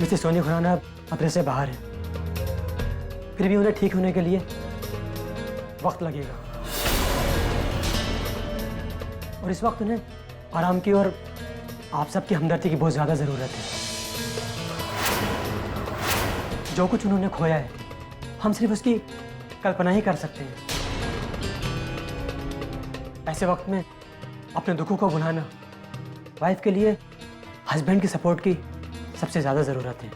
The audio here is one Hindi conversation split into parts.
वैसे सोनी खुराना खतरे से बाहर है, फिर भी उन्हें ठीक होने के लिए वक्त लगेगा और इस वक्त उन्हें आराम की और आप सबकी हमदर्दी की बहुत ज्यादा जरूरत है। जो कुछ उन्होंने खोया है हम सिर्फ उसकी कल्पना ही कर सकते हैं। ऐसे वक्त में अपने दुखों को भुलाना वाइफ के लिए हस्बैंड की सपोर्ट की सबसे ज्यादा जरूरत है।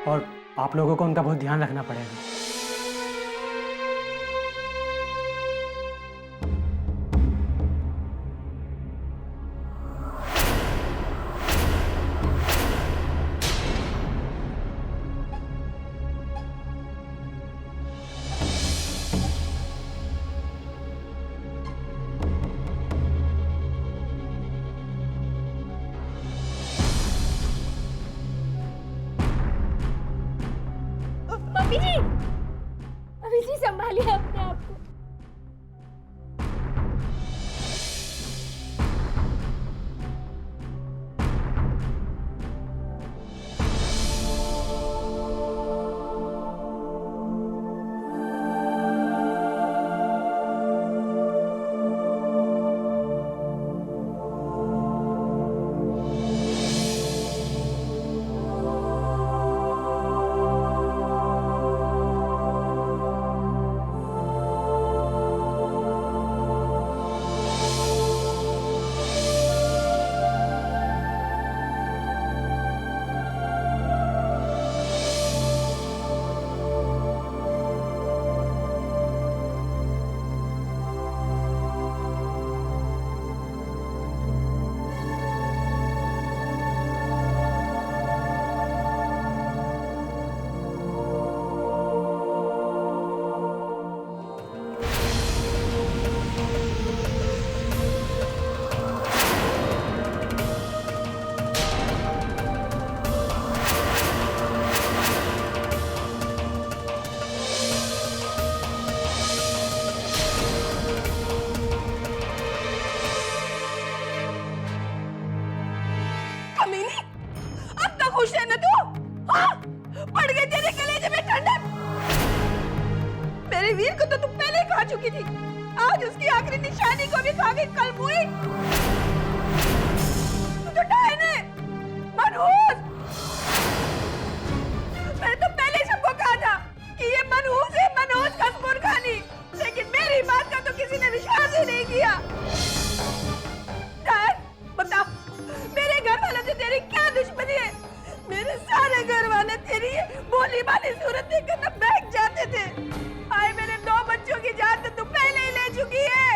और आप लोगों को उनका बहुत ध्यान रखना पड़ेगा। मम्मी जी, अभी जी संभालिए अपने आप को। खुश है ना तू? हाँ? पड़ गई तेरे कलेजे में ठंडक। मेरे वीर को तो तू पहले खा चुकी थी, आज उसकी आखिरी निशानी को भी खा गई कलमुई। तू तो डायन है, मनहूस। मैंने तो पहले सबको कहा था कि ये मनहूस है, मनहूस कसूर खानी, लेकिन मेरी बात का तो किसी ने विश्वास ही नहीं किया। डायन, बता मेरे घर वालों से तेरी क्या दुश्मनी है? मेरे सारे घर वाले तेरी भोली भाली सूरत देखकर न बहक जाते थे। आए मेरे 2 बच्चों की जान तो तू पहले ही ले चुकी है।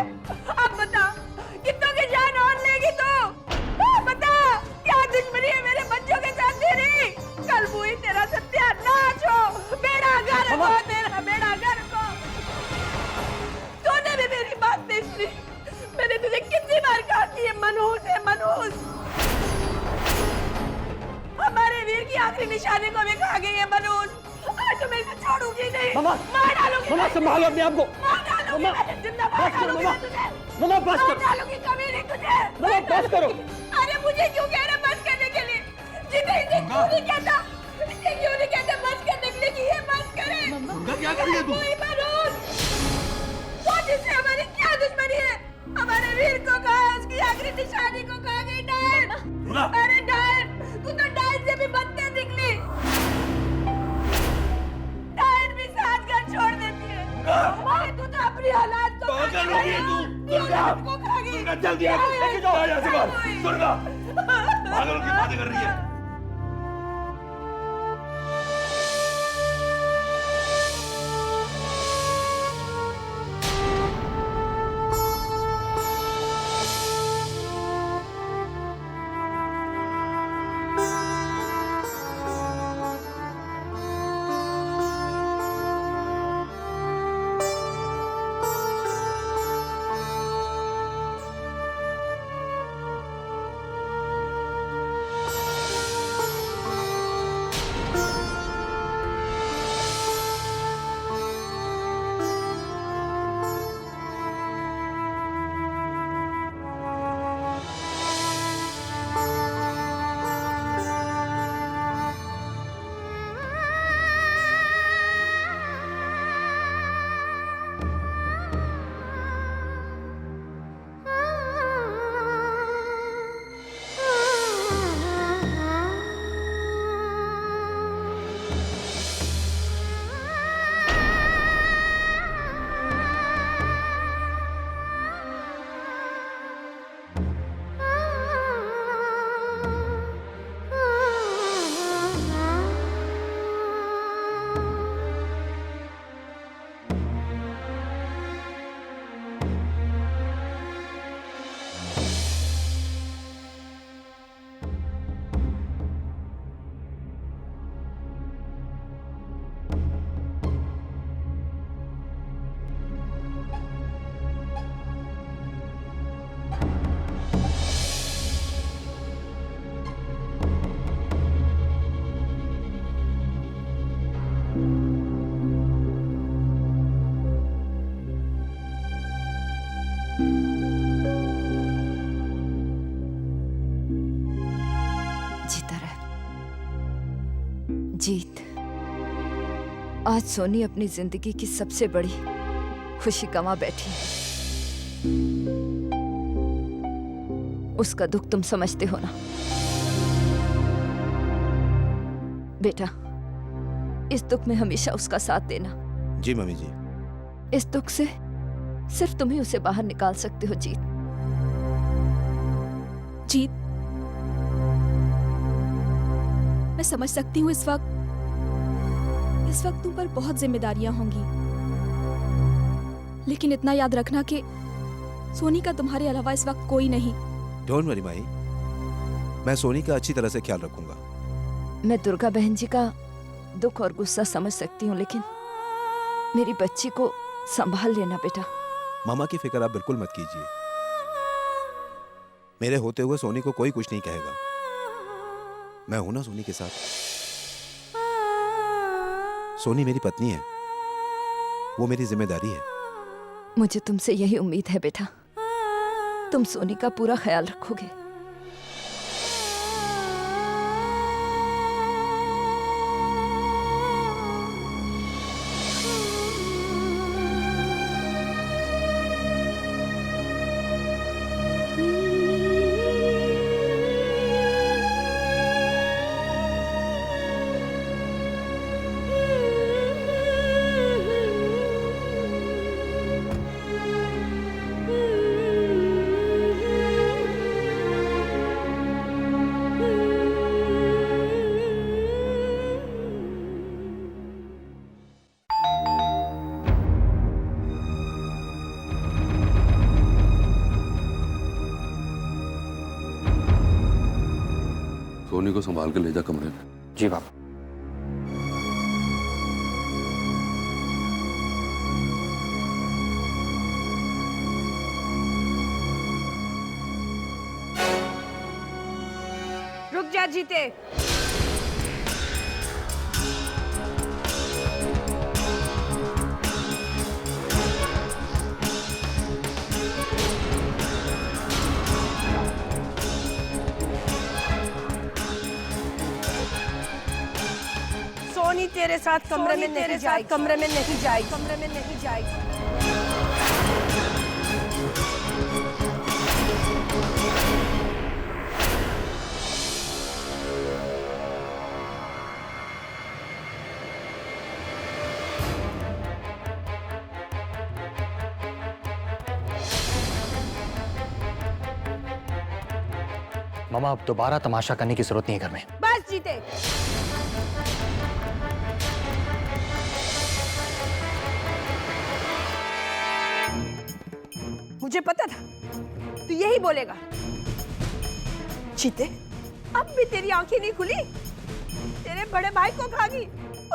अब बता कितनों की जान और लेगी तू? बता क्या दुश्मनी है मेरे बच्चों के साथ तेरी? कल हुई तेरा सत्यानाश हो, बेड़ा गर्क हो, तेरा बेड़ा गर्क हो। तूने भी मेरी बात नहीं सुनी। मैंने तुझे कितनी बार कहा कि ये मनहूस है, मनहूस। हमारे वीर की आखिरी निशानी को भी खा गई है मनहूस। आज तो मैं इसे छोड़ूंगी नहीं। मामा, मार डालूंगी। मामा संभालो अपने आप को। मार डालूंगी मैं, जिंदा मार डालूंगी मैं तुझे। मामा बस मार करो। डालूंगी कभी नहीं तुझे। मामा बस करो। अरे मुझे क्यों कह रहे बस करने के लिए? जिसे इसे क्यों नहीं कहता? इसे क्यों नहीं कहता बस करने के लिए कि ये बस करे? दुर्गा क्या कर रही है तू? कोई मनहूस, वो जिससे हमारी क्या दुश्मनी है? हमारे वीर को कहा, उसकी आखिरी निशानी को कहा गई डायन। अरे डायन, तू तो डायन से भी बदतर निकली। डायन भी साथ घर छोड़ देती है। अरे तू तो अपनी औलाद को खा गई। दुर्गा को खा गई। दुर्गा जल्दी आ, लेके जाओ यहाँ से बाहर। दुर्गा पागलों की बातें कर रही है। जीत, आज सोनी अपनी जिंदगी की सबसे बड़ी खुशी गंवा बैठी है। उसका दुख तुम समझते हो ना बेटा? इस दुख में हमेशा उसका साथ देना। जी मम्मी जी। इस दुख से सिर्फ तुम ही उसे बाहर निकाल सकते हो जीत। जीत, मैं समझ सकती हूँ इस वक्त तुम पर बहुत जिम्मेदारियां होंगी, लेकिन इतना याद रखना कि सोनी का तुम्हारे अलावा इस वक्त कोई नहीं। डोंट वरी माई, मैं सोनी का अच्छी तरह से ख्याल रखूंगा। मैं दुर्गा बहन जी का दुख और गुस्सा समझ सकती हूँ, लेकिन मेरी बच्ची को संभाल लेना बेटा। मामा की फिक्र आप बिल्कुल मत कीजिए। मेरे होते हुए सोनी को कोई कुछ नहीं कहेगा। मैं हूं ना सोनी के साथ। सोनी मेरी पत्नी है, वो मेरी जिम्मेदारी है। मुझे तुमसे यही उम्मीद है बेटा, तुम सोनी का पूरा ख्याल रखोगे। सोनी को संभाल के ले जा कमरे में। जी बाबा। रुक जा जीते। सोनी तेरे साथ कमरे में नहीं जाएगी, कमरे में नहीं जाएगी, कमरे में नहीं जाएगी। मामा अब दोबारा तमाशा करने की जरूरत नहीं है घर में। बस जीते। मुझे पता था तू यही बोलेगा। जीते, अब भी तेरी आंखें नहीं खुली? तेरे बड़े भाई को खा गई,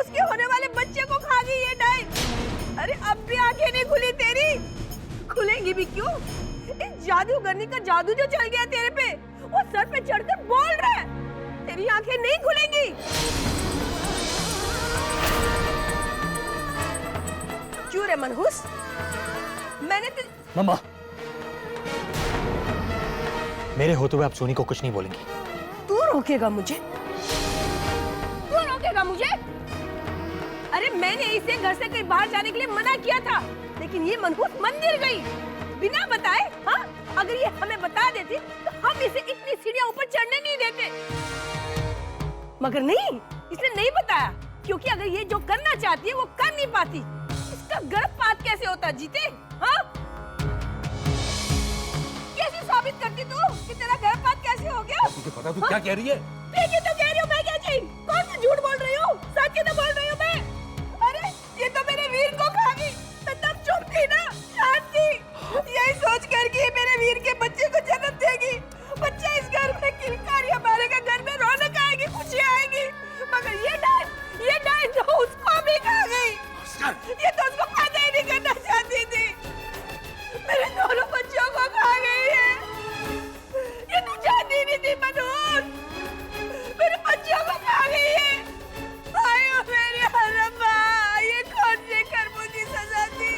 उसके होने वाले बच्चे को खा गई ये डाइन। अरे अब भी आंखें नहीं खुली तेरी? खुलेंगी भी क्यों? इस जादूगरनी का जादू जो चल गया तेरे पे, वो सर पे चढ़कर बोल रहा है। तेरी आंखें नहीं खुलेंगी। क्यों रे मनहूस? मैंने मम्मा, मेरे होते हुए आप सोनी को कुछ नहीं बोलेंगी। तू रोकेगा मुझे? तू रोकेगा मुझे? अरे मैंने इसे घर से कहीं बाहर जाने के लिए मना किया था, लेकिन ये मनहूस मंदिर गई बिना बताए। हाँ, अगर ये हमें बता देती तो हम इसे इतनी सीढ़ियां ऊपर चढ़ने नहीं देते। मगर नहीं, इसने नहीं बताया, क्योंकि अगर ये जो करना चाहती है वो कर नहीं पाती। इसका गर्भपात कैसे होता जीते? हाँ, कैसे साबित करती तू कि तेरा गर्भपात कैसे हो गया? तुझे पता तू क्या कह रही है? ठीक है तो कह रही हूँ मैं, क्या चाहिए? कौन सा झूठ बोल रही हूँ? सच ही तो बोल रही हूँ मैं। अरे ये तो मेरे वीर को खा गई, मैं तब चुप थी ना, शांत थी, यही सोच कर कि मेरे वीर के बच्चे को जन्म देगी, बच्चा इस घर में किलकारियां मारेगा, घर में रौनक आएगी, खुशी आएगी। मगर ये डाइन तो उसको भी खा गई। ये तो उसको पैदा ही नहीं करना चाहती थी, मेरे दोनों बच्चों को खा गई है। ये तो चाहती नहीं थी मनोज, मेरे बच्चों को खा गई है। आयो मेरे हरम्मा, ये कौन से कर्मों की सजा थी?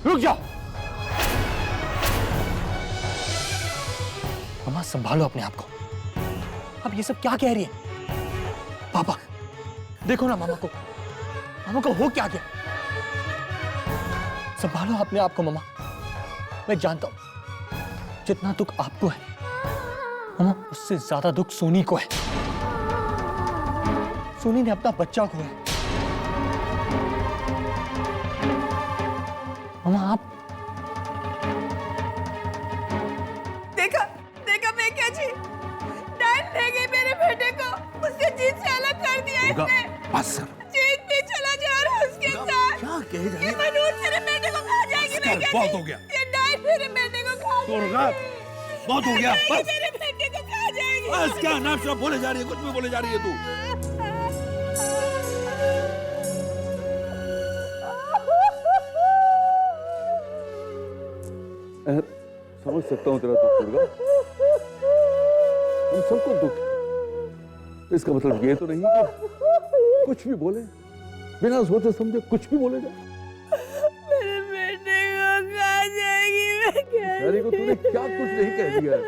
रुक जाओ। मम्मा संभालो अपने आप को। अब ये सब क्या कह रही है? पापा देखो ना मामा को हो क्या गया। संभालो अपने आप को मम्मा। मैं जानता हूं जितना दुख आपको है मम्मा, उससे ज्यादा दुख सोनी को है। सोनी ने अपना बच्चा खोया। मम्मा आप देखा देखा मैं क्या जी डाल ले गई मेरे बेटे को, उससे जीत से अलग कर दिया इसने। बस कर। जीत भी चला जा रहा है उसके साथ। क्या कह रही ये है? मनोज मेरे बेटे को खा जाएगी। मैं क्या बहुत हो गया। ये डाल मेरे बेटे को खा दुर्गा, बहुत हो गया। जाएगी। बस मेरे बेटे को खा जाएगी। बस, क्या नाम शब्द बोले जा रही है, कुछ भी बोले जा रही है तू। समझ सकता हूँ तेरा दुख दुर्गा, हम सबको दुख है। इसका मतलब ये तो नहीं कि कुछ भी बोले बिना सोचे समझे, कुछ भी बोले जाए। मेरे बेटे को खा जाएगी। मैं क्या शहरी को तूने क्या कुछ नहीं कह दिया है।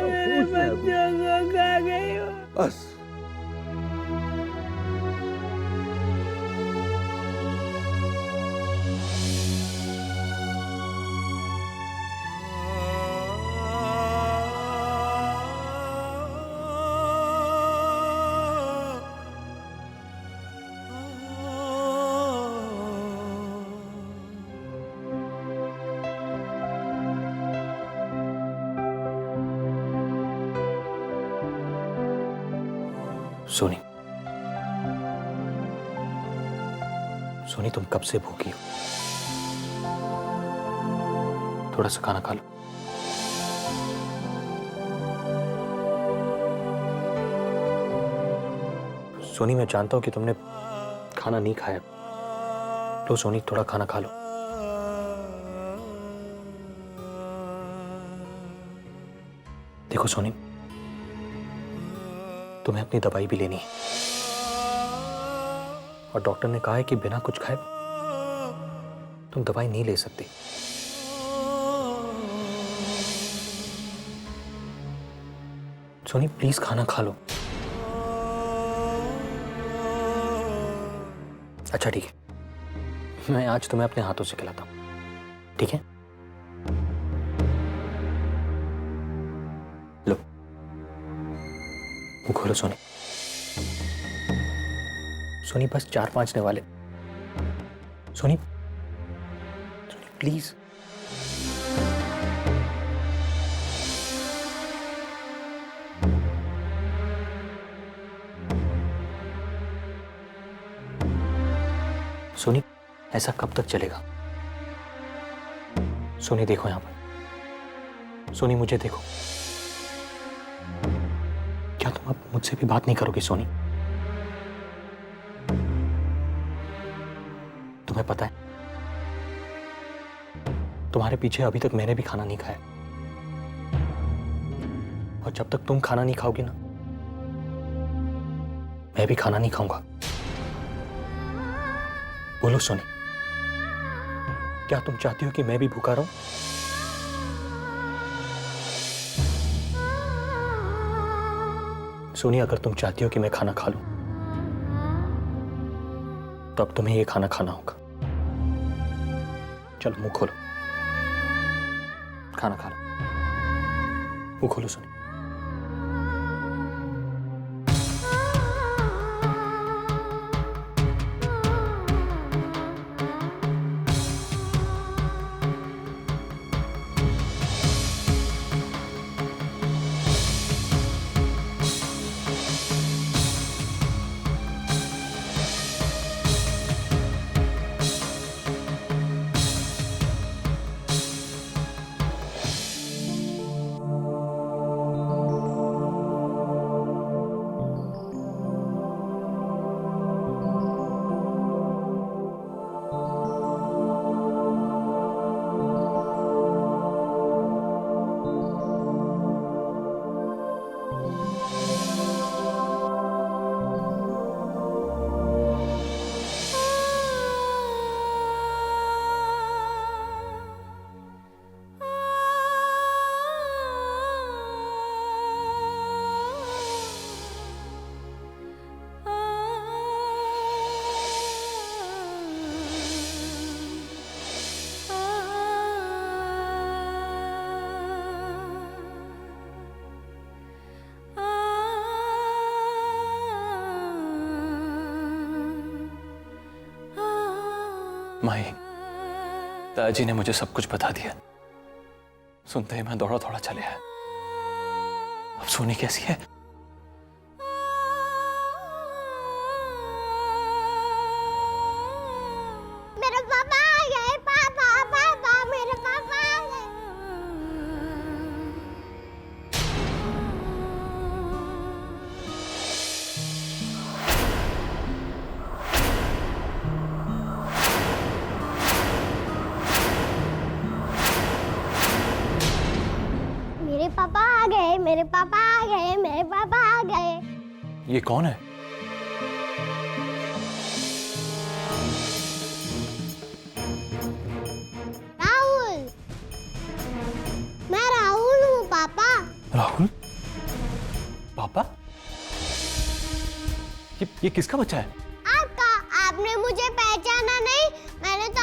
मेरे पूछ रहा है तू। बच्चों को खा गई हो। बस सोनी, सोनी तुम कब से भूखी हो? थोड़ा सा खाना खा लो। सोनी मैं जानता हूं कि तुमने खाना नहीं खाया। लो सोनी थोड़ा खाना खा लो। देखो सोनी, तुम्हें अपनी दवाई भी लेनी है और डॉक्टर ने कहा है कि बिना कुछ खाए तुम दवाई नहीं ले सकती। सोनी प्लीज खाना खा लो। अच्छा ठीक है, मैं आज तुम्हें अपने हाथों से खिलाता हूं, ठीक है? लो मुंह खोलो सोनी। सोनी बस 4-5 ने वाले। सोनी, सोनी प्लीज। सोनी ऐसा कब तक चलेगा? सोनी देखो यहां पर। सोनी मुझे देखो। क्या तुम अब मुझसे भी बात नहीं करोगी सोनी? तुम्हें पता है तुम्हारे पीछे अभी तक मैंने भी खाना नहीं खाया और जब तक तुम खाना नहीं खाओगी ना मैं भी खाना नहीं खाऊंगा। बोलो सोनी, क्या तुम चाहती हो कि मैं भी भूखा रहूं? सोनी अगर तुम चाहती हो कि मैं खाना खा लूं तो अब तुम्हें ये खाना खाना होगा। चलो मुंह खोलो, खाना खा लो। मुंह खोलो सोनी। माई, दादाजी ने मुझे सब कुछ बता दिया। सुनते ही मैं दौड़ा दौड़ा चले आया। अब सोनी कैसी है? मेरे पापा आ गए। पापा पापा मेरे पापा आ गए। मेरे पापा आ गए। मेरे पापा आ गए। मेरे पापा आ गए। ये कौन है? राहुल। मैं राहुल हूँ पापा। राहुल? पापा? ये किसका बच्चा है? आपका। आपने मुझे पहचाना नहीं? मैंने तो